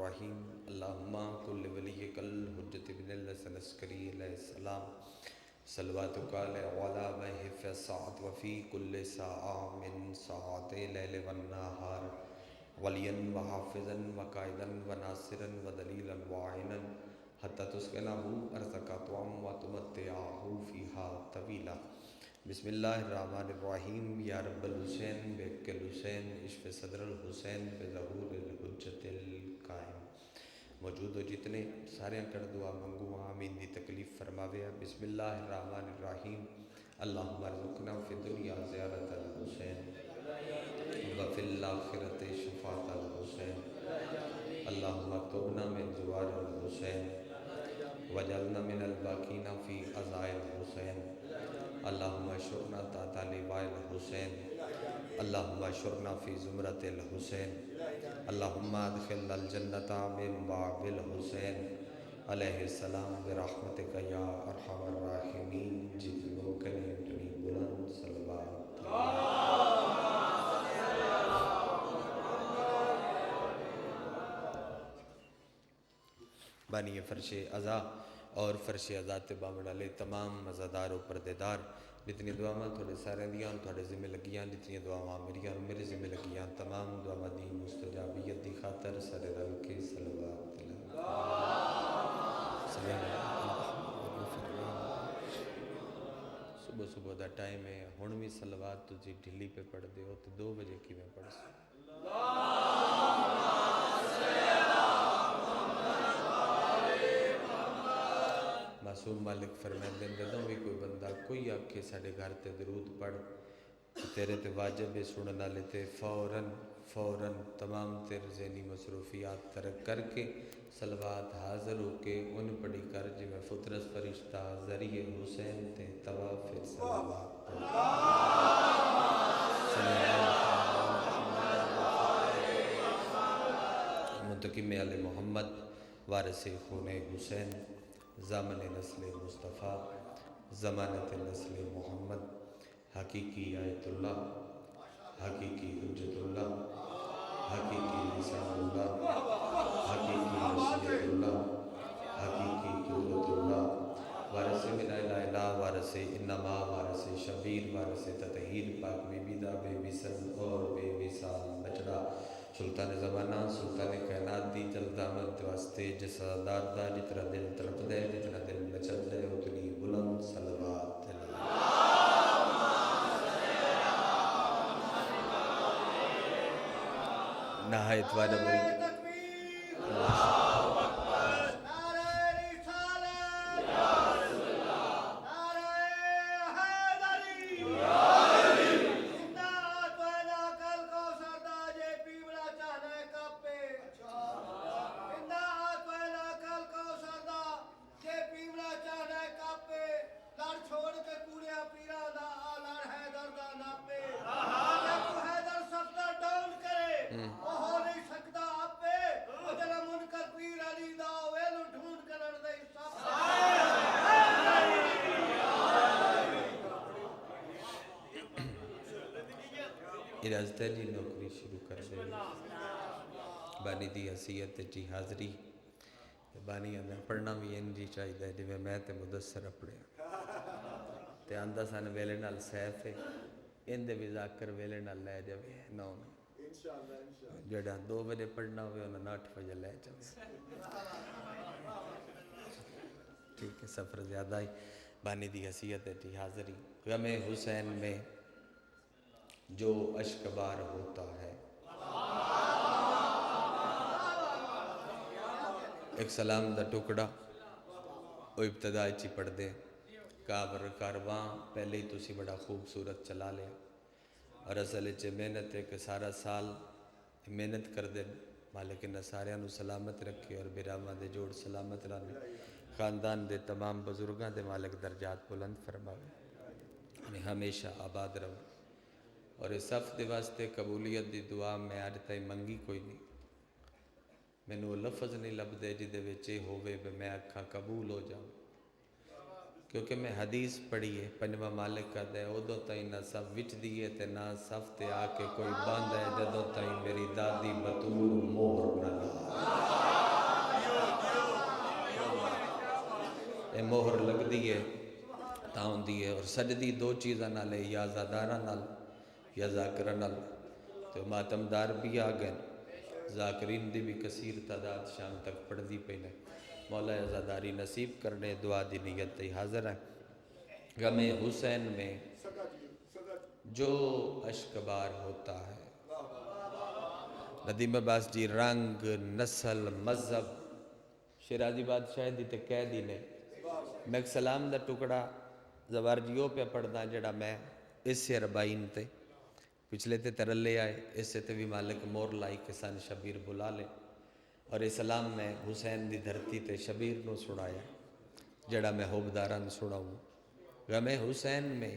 الرحیم اللہم کل ولیک الحجت بن الحسن عسکری علیہ السلام صلواتک علی بہف ساعت وفی کل ساعہ من ساعت لیل والنہار ولیا وحافظا وقائدا وناصرا ودلیلا وعینا حتی تسکنہ ارضک طعم وتمتعہ فیہا طویلا۔ بسم اللہ الرحمن الرحیم۔ یا رب الحسین بحق الحسین اشف صدر الحسین بظہور الحجت القائم۔ موجود ہو جتنے سارے کر دعا منگو آمین دی تکلیف فرماوے۔ بسم اللہ الرحمن الرحیم۔ اللہم ارزقنا فی الدنیا زیارت الحسین وفی الآخرت شفاعت الحسین۔ اللہم اکتبنا من زوار الحسین وجعلنا من الباقین فی عزائر الحسین۔ اللہم اشرنا تحت لواء الحسین۔ اللہم اشرنا فی زمرۃ الحسین۔ اللہم ادخلنا الجنۃ من باب الحسین علیہ السلام برحمتک یا ارحم الراحمین۔ جتنوں کریں اتنی بلند صلوات۔ بانی فرش عزا اور فرش عزا تے بامڑالے تمام مزادار و پردیدار جتنی دعاواں تھوڑے سارے دیاں تھوڑے ذمہ لگیاں جتنی دعاواں میریاں میرے ذمہ لگیاں تمام دعاواں دی مستجابیت دی خاطر سر رل کے صلوات صبح صبح دا ٹائم ہے ہن بھی صلوات تجھے ڈھلی پہ پڑھ دے ہو تو 2 بجے کی میں پڑھ سکوں۔ معصوم مالک فرمائیں دیں جدوں بھی کوئی بندہ کوئی آکھے ساڑھے گھر تے درود پڑھ تیرے تے واجب ہے سننا لیتے فوراً تمام تیرے ذہنی مصروفیات ترک کر کے صلوات حاضر ہو کے ان پڑھی کر جی میں فطرت فرشتہ ذریعے حسین تے طواف صلوات منتقم آل محمد وارث خون حسین ضامن نسل مصطفیٰ ضمانت نسل محمد حقیقی آیت اللہ حقیقی حجت اللہ حقیقی لسان اللہ حقیقی مشیت اللہ حقیقی قدرت اللہ وارث من الہ وارث انما وارث شبیر وارث تطہیر پاک بی بیدہ بے وصل اور بے وصال بچڑا سلطان زمانہ سلطان کائنات دی جلد آمد واسطے جس دار دا جتنا دل تڑپ دے جتنا دل مچل دے اتنی بلند صلوات نہایت واجب اجازت ہے جی نوکری شروع کر دے بانی دی حیثیت جی حاضری بانی اندر پڑھنا بھی ان جی چاہیے جی میں تے مدثر اپڑے تے آندہ سان ویلے نال سیف ہے ان دے بھی ذاکر ویلے نال لے جاوے نو جڑا 2 بجے پڑھنا ہوئے انہوں 8 بجے لے جاوے ٹھیک ہے سفر زیادہ ہی بانی دی حیثیت جی حاضری غم حسین میں جو اشکبار ہوتا ہے ایک سلام دا ٹکڑا وہ ابتدائی چی پڑھ دے کارواں پہلے ہی تسی بڑا خوبصورت چلا لیا اور اصل چے محنت ہے کہ سارا سال محنت کر دے مالک نصاریاں نو سلامت رکھے اور بیراما دے جوڑ سلامت رہنے خاندان دے تمام بزرگاں دے مالک درجات بلند فرماوے ہمیشہ آباد رہو اور اس صف دے واسطے قبولیت دی دعا میں آج تائی منگی کوئی نہیں میں نو لفظ نہیں لب دے جی دے وچے ہووے بے میں اکھا قبول ہو جاؤں کیونکہ میں حدیث پڑھیے پنجواں مالک کا دے او دو تائی نہ صف وچ دیئے تے نہ صف تے آکے کوئی باندھ ہے جدو تائی میری دادی بطور مہر نہ لا مہر لگدی ہے تا ہوندی ہے، اور سجدی دو چیزاں نال ہے، یا زاداراں نال یا ذاکراں نال۔ تو ماتمدار بھی آ گئے، ذاکرین دی بھی کثیر تعداد شام تک پڑھ دی پئی نے۔ مولا عزاداری نصیب کرنے، دعا دی نیت تے حاضر ہیں۔ غم حسین میں جو اشکبار ہوتا ہے، ندیم عباس جی رنگ، نسل، مذہب، شیرازی بادشاہ دی تے کہہ دی نے۔ میں ایک سلام دا ٹکڑا زوارجیوں پہ پڑھدا جڑا میں اس سے 40 تے پچھلے تے ترلے آئے، اس سے تے بھی مالک مور لائی کہ سن شبیر بلا لے، اور اس سلام میں حسین دی دھرتی تے شبیر نو سنایا جڑا میں حبداران سناؤں۔ غم حسین میں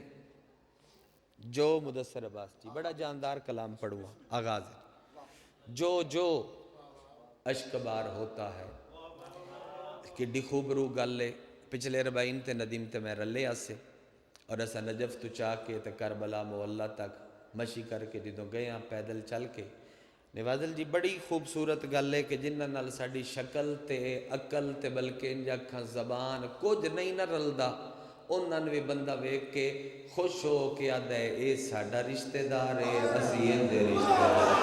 جو مدثر عباس جی بڑا جاندار کلام پڑھوں آغاز ہے، جو اشکبار ہوتا ہے، کڈی خوبرو گل ہے۔ پچھلے 40 تے ندیم تے میں رلے آسے، اور اسا نجف تو چاہ کے تے کربلا مولا تک مشی کر کے جدوں گئے ہاں پیدل چل کے۔ نوازل جی بڑی خوبصورت گل ہے کہ جنہاں نال ساڈی شکل تے عقل تے بلکہ انج اکھاں زبان کچھ نہیں نہ رلدا، انہاں نوں بھی بندہ ویکھ کے خوش ہو کے آدا ہے اے ساڈا رشتہ دار ہے، اسی اندے رشتہ دار۔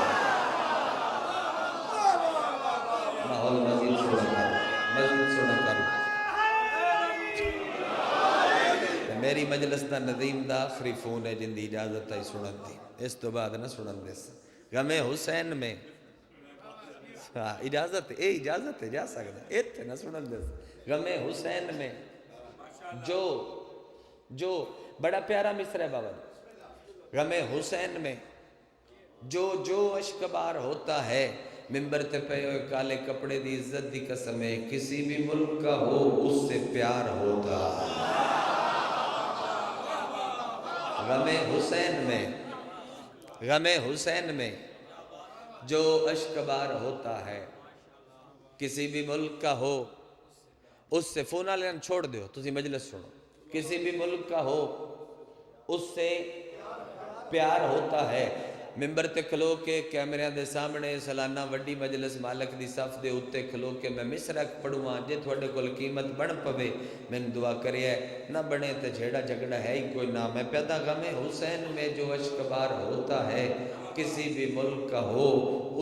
ماحول مزید سونا کرو، مزید سونا کرو۔ میری مجلس دا ندیم دا آخری فون ہے جن دی اجازت ہے سنن دی، اس تو بعد نہ سنن دے سا۔ غم حسین میں اجازت ہے، اجازت ہے، جا سکتا ہے، اتنے نہ سنن دے سا۔ غم حسین میں جو بڑا پیارا مصرع ہے بابا جی۔ غم حسین میں جو اشکبار ہوتا ہے، ممبر تے پہ ہوئے کالے کپڑے دی عزت دی قسم ہے، کسی بھی ملک کا ہو اس سے پیار ہوتا ہے۔ غم حسین میں جو اشکبار ہوتا ہے، کسی بھی ملک کا ہو اس سے فون لینا چھوڑ دیو، تسی مجلس سنو، کسی بھی ملک کا ہو اس سے پیار ہوتا ہے۔ ممبر تے کھلو کے کیمریاں دے سامنے سالانہ وڈی مجلس مالک دی صف دے اتے کھلو کے میں مصرع پڑھوں جے تھوڑے کول قیمت بن پوے میں دعا کریا ہے، نہ بنے تے جھیڑا جھگڑا ہے ہی کوئی نہ۔ میں پیدا غم حسین میں جو اشکبار ہوتا ہے، کسی بھی ملک کا ہو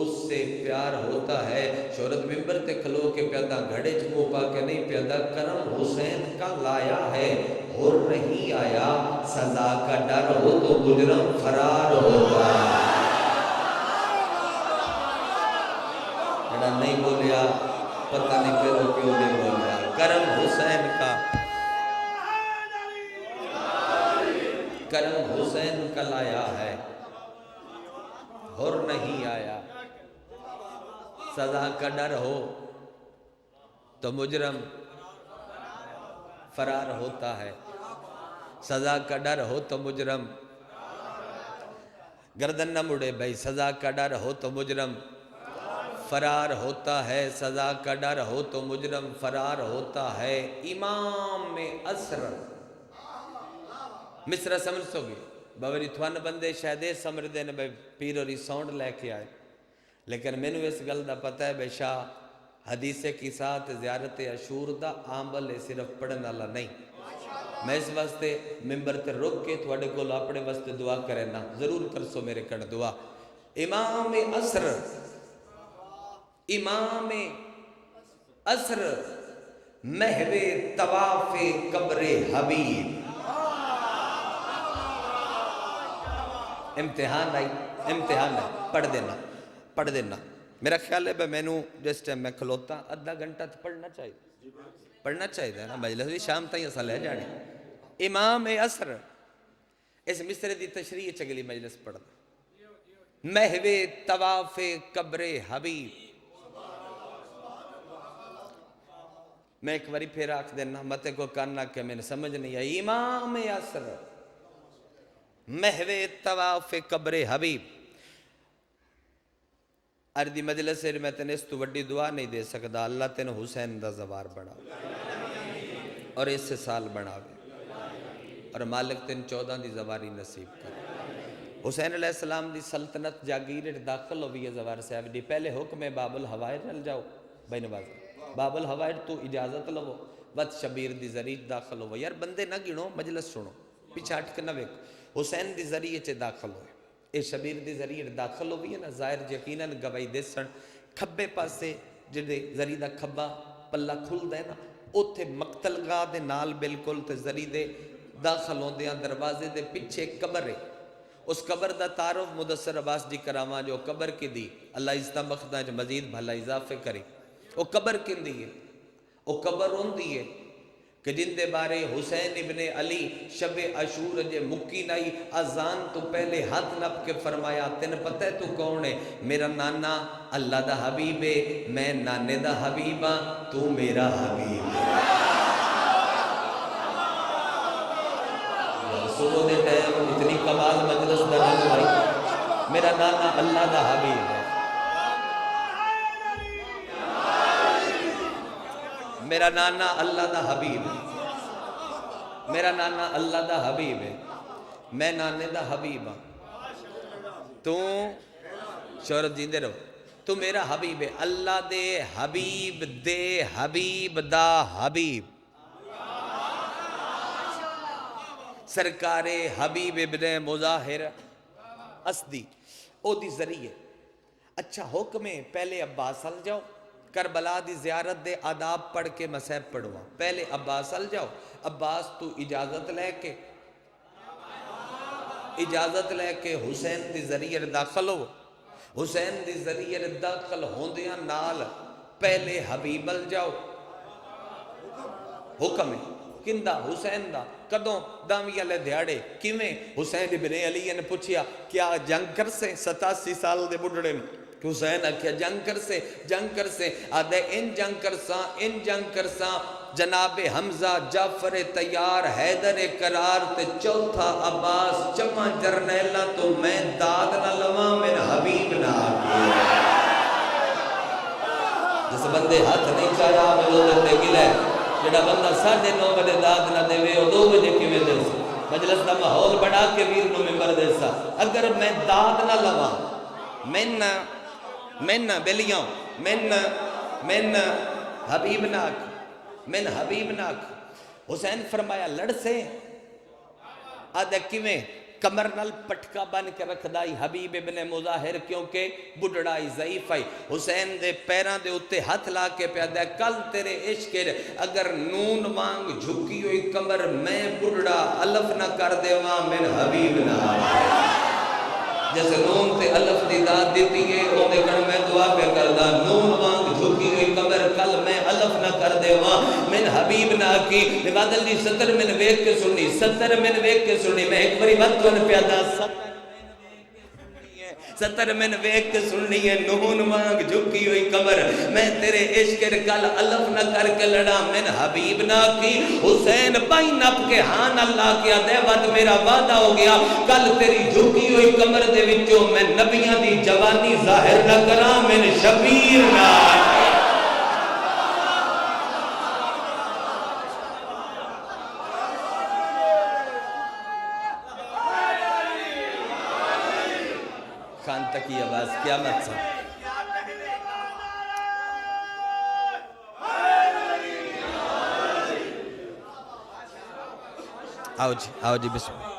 اس سے پیار ہوتا ہے۔ شہرت ممبر تے کھلو کے پیدا گھڑے چمو پا کے نہیں پیدا، کرم حسین کا لایا ہے اور نہیں آیا، سزا کا ڈر ہو تو مجرم فرار ہوتا ہے۔ جڑا نہیں بولیا پتہ نہیں پھر کیوں نہیں بولیا۔ کرم حسین کا لایا ہے اور نہیں آیا، سزا کا ڈر ہو تو مجرم فرار ہوتا ہے، سزا کا ڈر ہو تو مجرم، گردن نہ مڑے بھائی، سزا کا ڈر ہو تو مجرم فرار ہوتا ہے، سزا کا ڈر ہو تو مجرم فرار ہوتا ہے۔ امام عصر مصرع سمجھ سو گے باوری تھوان بندے شاید سمر دین بھائی پیر اور ساؤنڈ لے کے آئے، لیکن میں نے اس گل دا پتہ ہے بے شاہ حدیث کی ساتھ زیارت عاشور دا عامل ہے، صرف پڑھن والا نہیں۔ میں اس واسطے ممبر تے رک کے تھوڑے کو اپنے واسطے دعا کرے نا، ضرور کر سو میرے کڑ دعا۔ امام عصر محو طواف قبر حبیب۔ امتحان ہے، پڑھ دینا۔ میرا خیال ہے میں نو جس ٹائم میں کھلوتا آدھا گھنٹہ تو پڑھنا چاہیے نا، مجلس بھی شام تائیں اصل ہے جانے۔ امام عصر اس مصرع دی تشریح چگلی مجلس پڑھ دا، محو طواف قبر حبیب۔ میں ایک باری پھر آکھ دینا، متے کو کرنا کہ میں نے سمجھ نہیں آئی۔ امام عصر محو طواف قبر حبیب۔ اردی مجلس سے میں تین اس تو وڈی دعا نہیں دے سکتا، اللہ تین حسین دا زوار بڑھا اور اس سے سال بڑھاوے، اور مالک تین 14 دی زواری نصیب کرے۔ حسین علیہ السلام دی سلطنت جاگیر داخل ہوئی ہے زوار صاحب دی، پہلے حکم باب الحوائج چل جاؤ بھائی نواز، باب الحوائج تو اجازت لو، بد شبیر دی ذریعہ داخل ہوئے. یار بندے نہ گنو، مجلس سنو، پیچھے ہٹ کے نہ ویکھو. حسین دی ذریعے چ داخل ہوئے، اے شبیر دی ذریعے داخل ہوئی ہے نا. ظاہر یقیناً گواہی دے سن. کھبے پاسے جڑے ذریعے دا کھبا پلہ کھلدا ہے نا، اوتھے مقتل گاہ دے نال بالکل تے ذریعے دے داخل ہوندیاں دروازے دے پیچھے ایک قبر ہے. اس قبر دا تعارف مدثر عباس جی کراواں جو قبر کی دی اللہ عزت مخداں چ مزید بھلا اضافے کرے. وہ قبر کندی ہے؟ وہ قبر ہوندی ہے کہ جن دے بارے حسین ابن علی شب عاشور جے مکی نائی اذان تو پہلے ہاتھ نپ کے فرمایا تین پتہ ہے تو کون ہے؟ میرا نانا اللہ دا حبیب ہے، میں نانے دا حبیب ہاں، تو میرا حبیب ہے. صبح دے ٹائم اتنی کمال مجلس دا بن گئی. میرا نانا اللہ دا حبیب ہے، میرا نانا اللہ دا حبیب ہے، میرا نانا اللہ دا حبیب ہے، میں نانے دا حبیب ہاں، تو شہرت جیندے رہو، تو میرا حبیب ہے. اللہ دے حبیب دا حبیب سرکار حبیب ابن مظاہر اسدی او دی ذریعے. اچھا حکم ہے پہلے عباس ال جاؤ، کربلا دی زیارت دے آداب پڑھ کے مسائب پڑھوا. پہلے عباس ال جاؤ، عباس تو اجازت لے کے حسین دی ذریعے داخل ہو. حسین دی ذریعے داخل ہوندیاں نال پہلے حبیب ال جاؤ. حکم ہے کندہ؟ حسین دا. کدوں؟ داوی والے دیہاڑے. کیویں؟ حسین ابن علی نے پوچھیا کیا جنگ کر سے 87 سال دے بڈھڑے میں؟ حسین آکھیا جنگ کر سے. آدھے ان جنگ کرساں جناب حمزہ جعفر تیار حیدر قرار تے چوتھا عباس چمہ جرنیلا تو میں داد نہ لواں من حبیب نہ آگے. جس بندے ہاتھ نہیں چاہیا میں وہ دے گلے. جڑا بندہ 9:30 بجے داد نہ دے وہ 2 بجے کیویں دے سا؟ مجلس دا ماحول بڑھا کے ویر نو ممبر دے سا. اگر میں داد نہ لواں من بلیاں من حبیب ناک. حسین فرمایا لڑ سے. آدھے کیویں؟ کمر نال پٹکا بن کے رکھ دائی حبیب ابن مظاہر کیونکہ بڑھڑائی ضعیف آئی. حسین دے پیران دے اتے ہاتھ لا کے پہ دے کل تیرے عشق اگر نون وانگ جھکی ہوئی کمر میں بڑھڑا الف نہ کر دے وہاں من حبیب نہ آئے. جیسے نون تے الف دی داد دیتی ہے انہیں کر میں دعا پہ کردہ نون وانگ جھکی ہوئی کمر کل میں الف نہ کر دے وہاں من حبیب نہ کی. نبادل جی 70 من ویک کے سننی. میں ایک بری بات تو نے پیادا 70 من ویک کے سننی ہے. نون وانگ جھکی ہوئی کمر میں تیرے عشق کل الف نہ کر کے لڑا من حبیب نہ کی. حسین بائی نپ کے ہاں اللہ کیا دے وقت میرا وعدہ ہو گیا کل تیری جھکی ہوئی کمر دے وچوں میں نبیاں دی جوانی ظاہر نہ کراں من شبیر نہ. خان تک یہ آواز قیامت سے. آؤ جی بسم اللہ.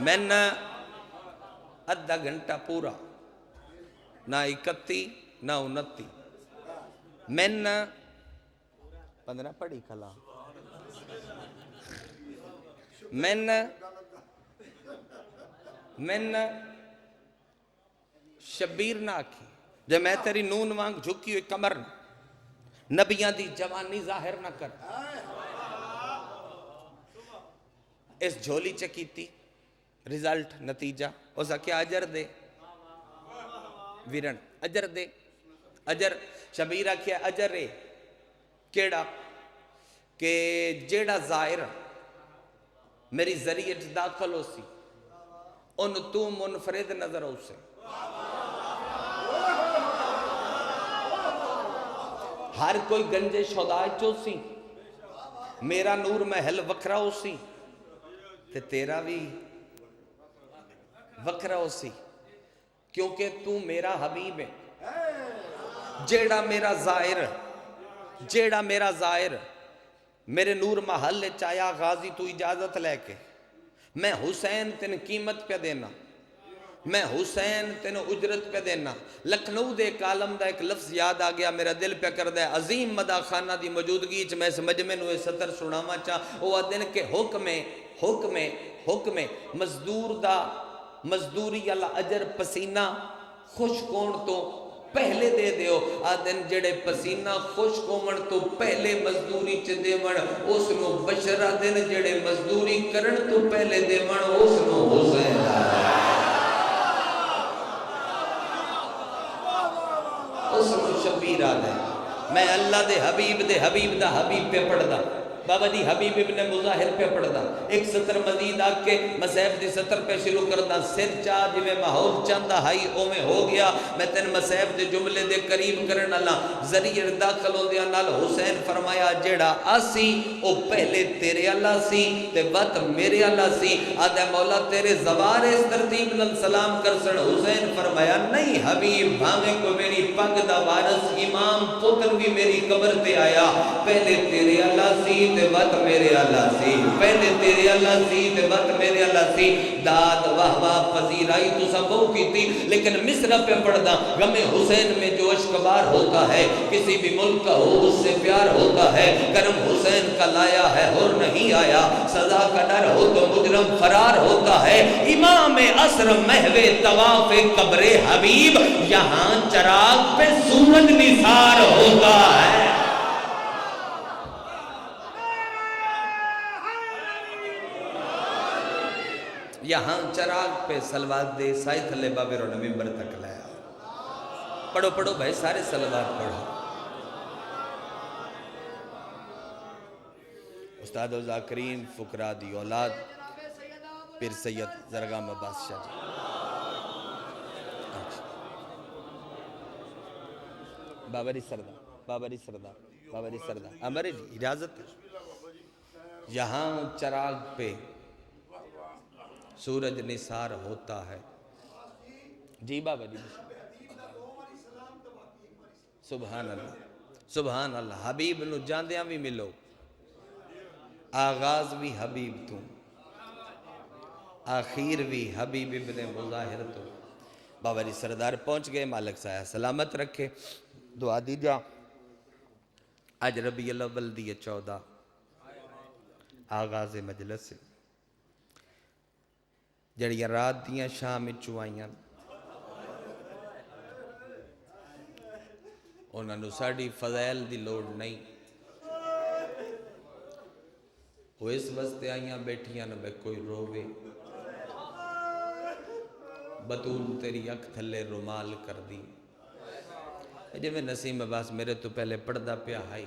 میں نہ ادھا گھنٹہ پورا نہ 31 نہ 29 میں نہ 15 پڑھی کھلا میں نہ شبیر نہ آکھی جب میں تیری نون وانگ جھکی ہوئی کمر نبیاں دی جوانی ظاہر نہ کر. اس جھولی چکیتی رزلٹ نتیجہ اس کیا اجر دے ویرن اجر دے اجر. شبیر کیا اجر ہے کیڑا کہ جیڑا ظاہر میری ذریعے داخل ہو سی ان تو منفرد نظر ہو سے. ہر کوئی گنجے شدائے چو سی میرا نور محل وکھرا ہو سی تے تیرا بھی وکھرا ہو سی کیونکہ تو میرا حبیب ہے. جیڑا میرا ظاہر جیڑا میرا زائر میرے نور محل چایا غازی تو اجازت لے کے میں حسین تین قیمت پہ دینا میں حسین تینوں اجرت پہ دینا لکھنؤ دے کالم دا ایک لفظ یاد آ گیا میرا دل پہ کر دے عظیم مدہ خانہ دی موجودگی چ میں اس مجمع نو سطر سناوا چاہ وہ دن کے حکم مزدور دا مزدوری اللہ اجر پسینہ خوش کون تو پہلے دے دیو آدن جڑے پسینہ خوش کومن تو پہلے مزدوری چ دیون اس نو بشر آدن جڑے مزدوری کرن تو پہلے دیون اس نو حسین اس نو شبیر آدن میں اللہ دے حبیب دا حبیب پہ پڑھ دا بابا جی حبیب ابن مظاہر پہ پڑھ دا ایک سطر مزید آ کے مسیب دی سطر پہ شروع کر دا سر چاہ جی میں ماحول چاندہ ہائی او میں ہو گیا میں تین مسیب دے جملے دے قریب کرن اللہ ذریعہ داخل ہو دیا نال حسین فرمایا جیڑا آسی او پہلے تیرے اللہ سی تے وقت میرے اللہ سی آدھے مولا تیرے زوار اس ترتیب نال سلام کر سن حسین فرمایا نہیں حبیب بھامے کو میری پگ دا وارث امام پتر بھی میری قبر تے آیا پہلے تیرے اللہ سی تے وقت میرے اللہ سی پہلے تیرے اللہ سی تے وقت میرے اللہ سی داد واہ واہ پذیرائی تو سب وہ کی تھی لیکن مصر پہ پڑھنا غم حسین میں جو اشکبار ہوتا ہے کسی بھی ملک کا ہو اس سے پیار ہوتا ہے کرم حسین کا لایا ہے اور نہیں آیا سزا کا ڈر ہو تو مجرم فرار ہوتا ہے امام عصر محو طواف قبر حبیب یہاں چراغ پہ سورج نثار ہوتا ہے یہاں چراغ پہ سلوات دے سائی تھلے بابر و نویمبر تک لیا پڑھو بھائی سارے سلوات پڑھو استاد و ذاکرین فقراء دی اولاد پیر سید زرگام عباس شاہ جی بابری سردہ امر جی اجازت یہاں چراغ پہ سورج نثار ہوتا ہے جی بابا جی سبحان اللہ حبیب نو جاندیاں بھی ملو آغاز بھی حبیب تو آخیر بھی حبیب ابن مظاہر تو بابا جی سردار پہنچ گئے مالک سایہ سلامت رکھے دعا دی جا آج ربیع الاول دی 14 آغاز مجلس جڑیاں رات دیاں شام چوائیاں انہاں نو ساڑی فضائل دی لوڑ نہیں وہ اس واسطے آئیاں بیٹھیاں نہ بے کوئی روے بطول تیری اکھ تھلے رومال کر دی جو میں نسیم عباس میرے تو پہلے پڑھدا پیا ہائی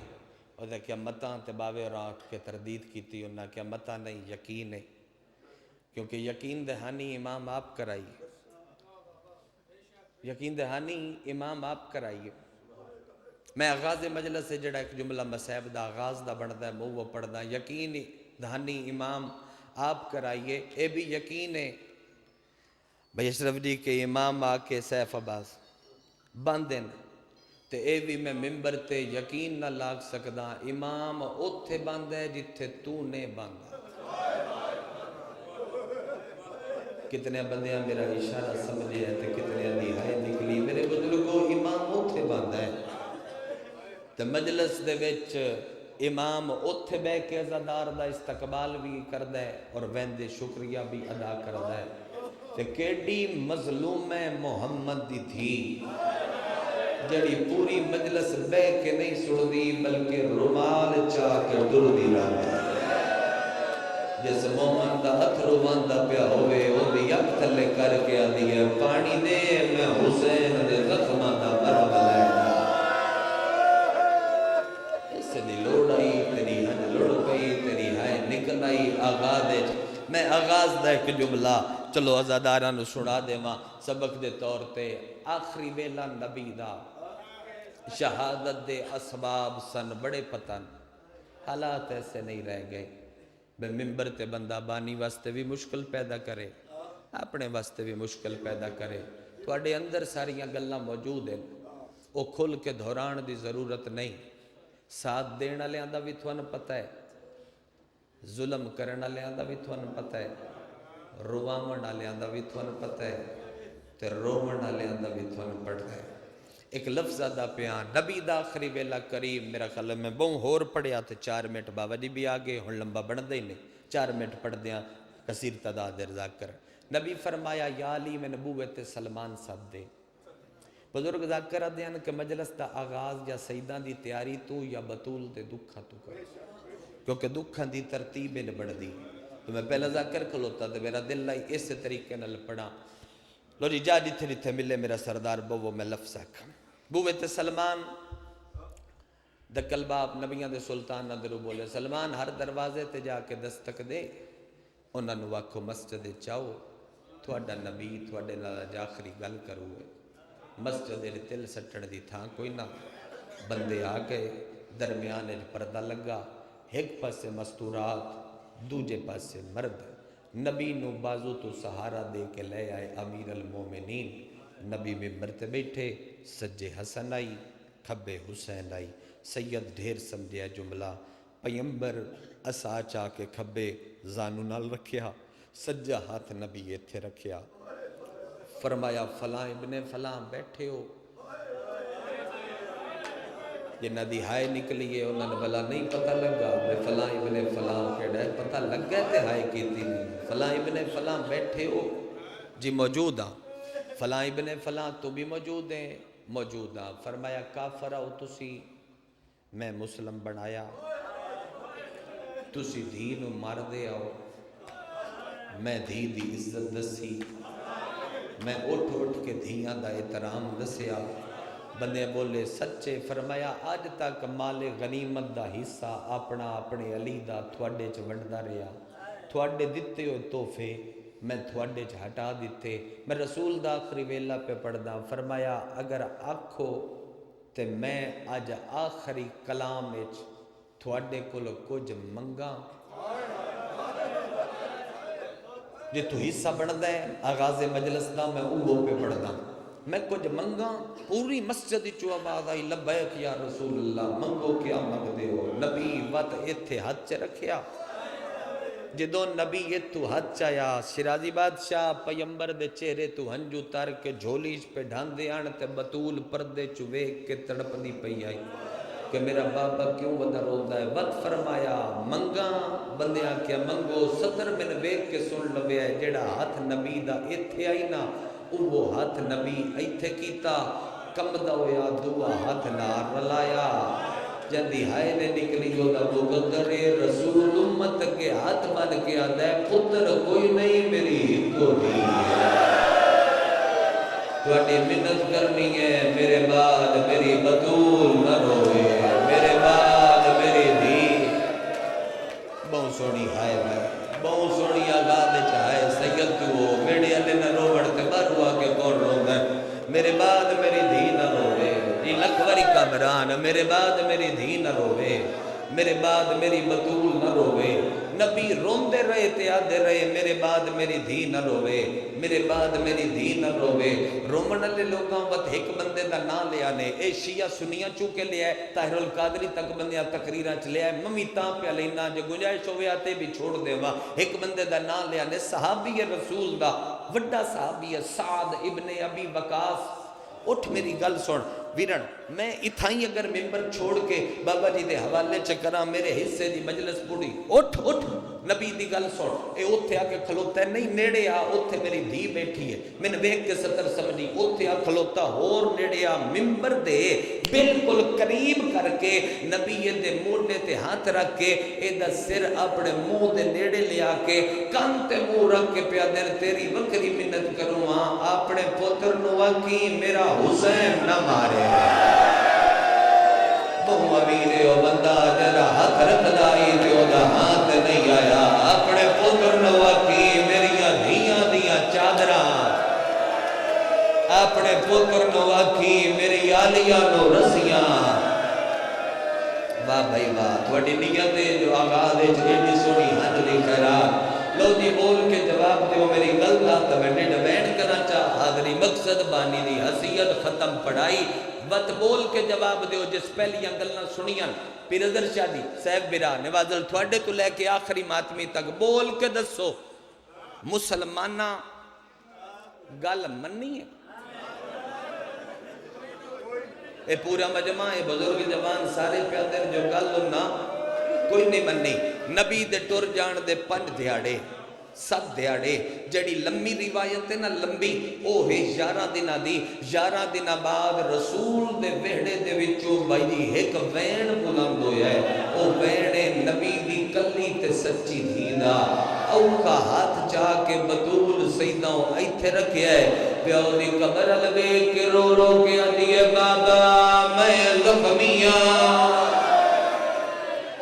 اور دا کیا متاں تے باوے راک کے تردید کی تھی انہاں کیا متاں نہیں یقین ہے کیونکہ یقین دہانی امام آپ کرائیے یقین دہانی امام آپ کرائیے میں آغاز مجلس سے جڑا ایک جملہ مسیب دا آغاز دا بڑھدا ہے وہ پڑھدا یقین دہانی امام آپ کرائیے اے بھی یقین ہے بھائی اشرف جی کے امام آ کے سیف عباس باندھن تے اے بھی میں ممبر تے یقین نہ لاگ سکدا امام اوتھے باندھ ہے جتھے تو نے باندھا کتنے بندیاں میرا اشارہ سمجھے ہیں تے کتنے نہائے نکلی میرے بزرگوں امام اوتھے باندھا ہے تے مجلس دے وچ امام اوتھے بے کے عزادار دا استقبال بھی کردہ ہے اور ویندے شکریہ بھی ادا کردہ ہے تے کیڑی مظلوم محمد دی تھی جڑی پوری مجلس بے کے نہیں سڑ دی بلکہ رومال چاہ کے ڈر دی رہا جس مومن دا ہتھ روان دا پیا ہوئے وہ بھی یک تھلے کر کے آدھی ہے پانی دے میں حسین دے زخمہ دا مرم لے اس دی لوڑ آئی تیری ہن لوڑ پئی تیری ہائے نکل آئی آغاز میں آغاز دا ایک جملہ چلو ازاداران سنا دے ماں سبق دے طور تے آخری ویلا نبی دا شہادت دے اسباب سن بڑے پتن حالات ایسے نہیں رہ گئے بے ممبر تے بندہ بانی واسطے بھی مشکل پیدا کرے اپنے واسطے بھی مشکل پیدا کرے تواڈے اندر ساریاں گلاں موجود ہیں وہ کھل کے دہران دی ضرورت نہیں ساتھ دین والیاں دا بھی تھانوں پتہ ہے، ظلم کرن والیاں دا بھی تھانوں پتہ ہے، رواون والیاں دا بھی تھانوں پتہ ہے، تے روون والیاں دا بھی تھانوں پڑھتا ہے۔ ایک لفظ دا پیان نبی دا آخری ویلا قریب، میرا خیال میں بہوں ہور پڑھیا تے 4 منٹ بابا جی بھی آگے ہن لمبا بندا ہی نہیں، 4 منٹ پڑھ دیاں کثیر تعداد رضا کر۔ نبی فرمایا یا علی میں نبوت سلمان سب دے۔ بزرگ ذاکر دیان کہ مجلس دا آغاز یا سیداں دی تیاری تو یا بطول دے دکھاں تو کر، کیونکہ دکھاں دی ترتیب نے بڑھ دی۔ تو میں پہلا ذاکر کھلوتا تو میرا دل لائی اس طریقے نال پڑھا۔ لو جی جا جتھے جتھے ملے میرا سردار بو میں لفظ آکھاں۔ بوت سلمان دکل باپ نبیاں دے سلطان ندرو بولے سلمان ہر دروازے تے جا کے دستک دے، انہاں نو آکھو مسجد چاہو تھوڑا نبی تھوڑے نال آخری گل کرو۔ مسجد تل سٹن دی تھاں کوئی نہ، بندے آ گئے، درمیان پردہ لگا، ایک پاسے مستورات دوجے پاسے مرد، نبی نو بازو تو سہارا دے کے لے آئے امیر المومنین۔ نبی ممبر تے بیٹھے، سجے حسن آئی کھبے حسین آئی، سید ڈھیر سمجھے جملہ، پیمبر اسا چاہ کے کھبے زانو نال رکھیا، سجا ہاتھ نبی ایتھے رکھیا، فرمایا فلاں ابن فلاں بیٹھے ہو۔ جنہ دی ہائے نکلیے انہوں نے بلا نہیں پتہ لگا میں فلاں ابن فلاں کہڑا ہے، پتہ لگ گئے تے ہائے کیتی نہیں۔ فلاں ابن فلاں بیٹھے ہو جی موجود ہاں، فلاں ابن فلاں تو بھی موجود ہیں، موجود ہاں۔ فرمایا کافر ہو تسی، میں مسلم بنایا، تسی دھی نو مار دے آؤ، میں دھی دی عزت دسی، میں اٹھ کے دھیاں دا احترام دسیا۔ بندے بولے سچے۔ فرمایا آج تک مال غنیمت دا حصہ اپنا اپنے علی دا تھوڑے چ ونڈدا رہا، تھوڑے دتے ہوئے تحفے میں تھوڑے چ ہٹا دیتے۔ میں رسول دا آخری ویلا پہ پڑھدا، فرمایا اگر آکھو تے میں اج آخری کلام وچ تھوڑے کول کچھ منگا، جے تو حصہ بندا ہے آغاز مجلس دا میں اوہ پہ پڑھدا، میں کچھ منگا۔ پوری مسجد چو آواز آئی لبیک یا رسول اللہ، منگو کیا منگدے ہو؟ نبی وقت ایتھے ہاتھ چ رکھیا، جدوں نبی ایتھو ہاتھ چایا شرازی بادشاہ پیمبر دے چہرے تو ہنجو تر کے جھولیش پہ ڈھاندے آن تے بطول پردے چو ویک کے تڑپنی پئی آئی کہ میرا بابا کیوں ودا روندہ ہے؟ وقت فرمایا منگا، بندے آکھیا منگو۔ 70 من ویک کے سن لوے ہے جیڑا ہاتھ نبی دا ایتھے آئی نا، وہ ہاتھ نبی ایتھے کیتا، کمدہ ہویا دعا ہاتھ نار رلایا، جندی ہائے نے نکلی جو دا مقدر رسول امت کے ہاتھ بن کے آدھا ہے پتر کوئی نہیں میری ہکو دی ہے، تواڈی منت کرنی ہے میرے بعد میری بطول نہ روئے، میرے بعد میری دھی۔ بہت سونی ہائے میں بہت سونی آغاز چاہے سید تو ہو، میرے علی نہ روڑ تے بارو آکے کون روندہ ہے، میرے بعد میری دھی نہ روے، یہ لکھوری کامران، میرے بعد میری دھی نہ روے، میرے بعد میری بطول نہ روے۔ نبی روندے رہے تے آدھے رہے میرے بعد میری دھی نہ روے، میرے بعد میری دھی نہ روے۔ رومن لے لوگاں وقت ایک بندے دا نام لیا نے، اے شیعہ سنیاں چوکے لیا ہے، طاہر القادری تک بندیاں تقریرہ چ لیا ہے، ممی تاں پہ لینا جو گنجائش ہوئے آتے بھی چھوڑ دے وا۔ ایک بندے دا نام لیا نے صحابی رسول دا، وڈا صحابی ہے سعد ابن ابی وقاص۔ اٹھ میری گل سن ویرن، میں اتھائی اگر ممبر چھوڑ کے بابا جی دے حوالے چکراں میرے حصے دی مجلس پوری، اٹھ نبی دی گل سن، اے اوتھے آ کے کھلوتا ہے نہیں نیڑے آ، اوتھے میری دھی بیٹھی ہے، میں نے ویکھ کے 70 سمجھی، اوتھے آ کھلوتا ہور نیڑے آ، ممبر دے بالکل قریب کر کے نبی دے موڈے تے ہاتھ رکھ کے اے دا سر اپنے منہ دے نیڑے لیا کے کان تے منہ رکھ کے پیا دیر تیری وکری منت کروں ہاں، اپنے پتر نو آکھی میرا حسین نہ مارے۔ بہو امیر او بندہ جڑا ہاتھ رکھ دائی تے او دا ہاتھ نہیں آیا، اپنے پتر نو آکھی میریاں دھیاں دیاں چادراں، اپنے پتر نو آکھی میری آلیاں نو رسیاں۔ واہ بھائی واہ، تھوڑی نیت جو آغاز ایڈی سونی حاضری خیرات۔ لو جی بول کے جواب دیو میری گل دا تو میں ڈیڑھ بین کرنا چاہ، حاضری مقصد بانی دی حسیت ختم پڑھائی وت بول کے جواب دیو جس پہلیاں گلنا سنیاں پیر اظہر شاہ دی صاحب برا نوازل تھوڑے تو لے کے آخری ماتمی تک بول کے دسو مسلمانہ گل مننی ہے اے پورا مجمع ہے بزرگ جوان سارے پیادر جو گل ہونا کوئی نہیں مننی نبی دے ٹر جان دے 5 دیاڑے 7 دیاڑے جڑی لمبی روایت ہے نا لمبی او ہے 11 دنہ دی 11 دنہ بعد رسول دے وحڑے دے وچوں بھائی ایک وین بلند ہویا ہے او وین نبی دی کلی تے سچی دھینا او کا ہاتھ چاہ کے بطول سیدہ ایتھے رکھیا ہے پیو دی قبر لگے کہ رو رو کے آدھیے بابا میں زخمیاں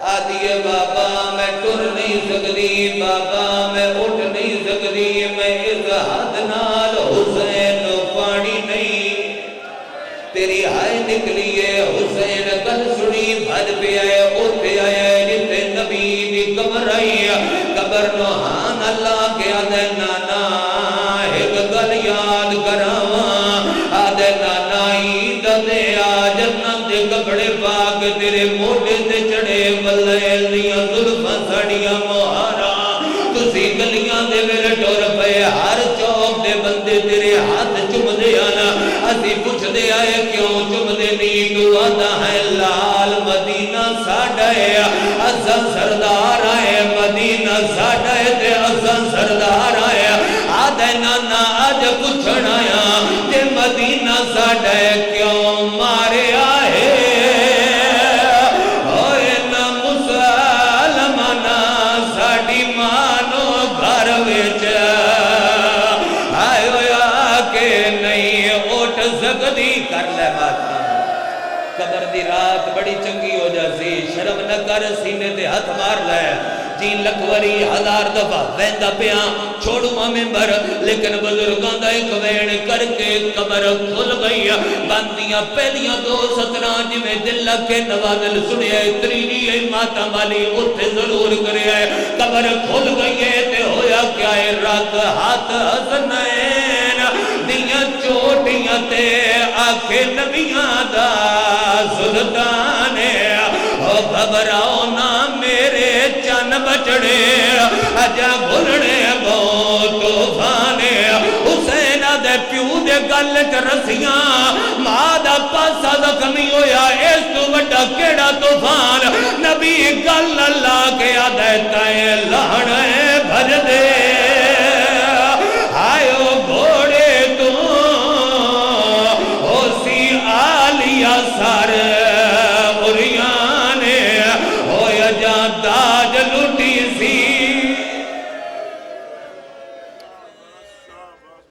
آدھیے بابا میں ٹر نہیں سکتی بابا میں اٹھ نہیں سکتی میں اس حد نال حسین پانی نہیں تیری ہائے نکلیے حسین کل سنی بھر پہ آئے اٹھے آئے جتے نبی دی قبر آئی قبر نوحان اللہ کے آدھے نانا ایک گل یاد کراواں آدھے نانا عید دے جنت دے کپڑے پاک تیرے موٹے تے چڑھے بلیل دیاں ظلمہ ساڑیاں مہارا تسی گلیاں دے میرے ٹور پہ ہر چوک دے بندے تیرے ہاتھ چم دے آنا اسی پوچھ دے آئے کیوں چم دے نہیں تو آدھا ہے لال مدینہ ساڑھا ہے ازاں سردار آئے مدینہ ساڑھا ہے تے ازاں سردار آئے آدھے نانا آج پوچھنا آیا تے مدینہ ساڑھا ہے کیوں مارے آئے ہوئے نا مسلمانہ ساڑھی مانو گھر وچ آئے ہویا کہ نہیں اٹھ سکتی کر لے بات قبر دی رات بڑی چنگی ہو جاسی شرم نہ کر سینے تے ہاتھ مار لے جی لکھوری 1000 دفعہ ویندہ پیاں چھوڑوں ممبر لیکن بزرگاں دا ایک وین کر کے قبر کھل گئی باندیاں پہلیاں 2 17 جی میں دل لکھے نوازل سنے تریجی ماتا مالی اٹھے ضرور کرے قبر کھل گئی ہے تے ہویا کیا ہے رات ہاتھ حسنین دیاں چوٹیاں تے آنکھیں نبیاں دا سلطان او گھبراؤ نہ میرے چن بچڑے اجا بھلنے بہو توفانے حسین دے پیو دے گل چ رسیاں ماں دا پاسا زخمی ہویا اے